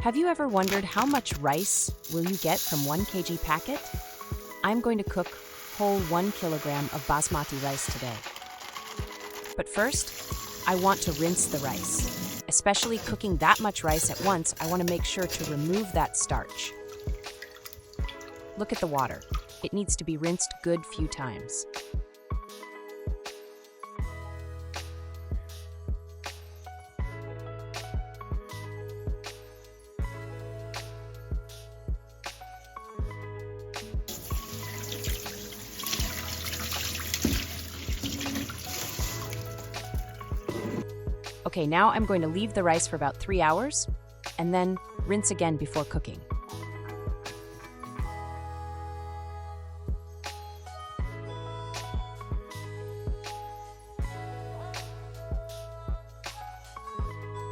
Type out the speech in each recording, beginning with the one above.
Have you ever wondered how much rice will you get from 1 kg packet? I'm going to cook whole 1 kilogram of basmati rice today. But first, I want to rinse the rice. Especially cooking that much rice at once, I want to make sure to remove that starch. Look at the water. It needs to be rinsed good few times. Okay, now I'm going to leave the rice for about 3 hours and then rinse again before cooking.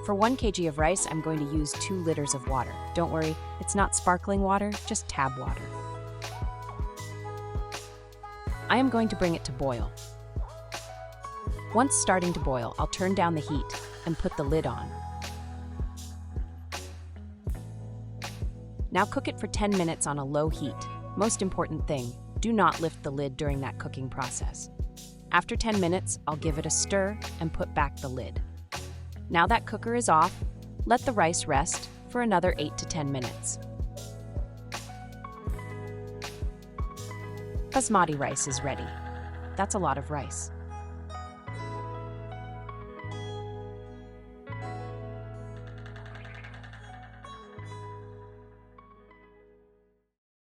For 1 kg of rice, I'm going to use 2 liters of water. Don't worry, it's not sparkling water, just tap water. I am going to bring it to boil. Once starting to boil, I'll turn down the heat and put the lid on. Now cook it for 10 minutes on a low heat. Most important thing, do not lift the lid during that cooking process. After 10 minutes, I'll give it a stir and put back the lid. Now that cooker is off, let the rice rest for another 8 to 10 minutes. Basmati rice is ready. That's a lot of rice.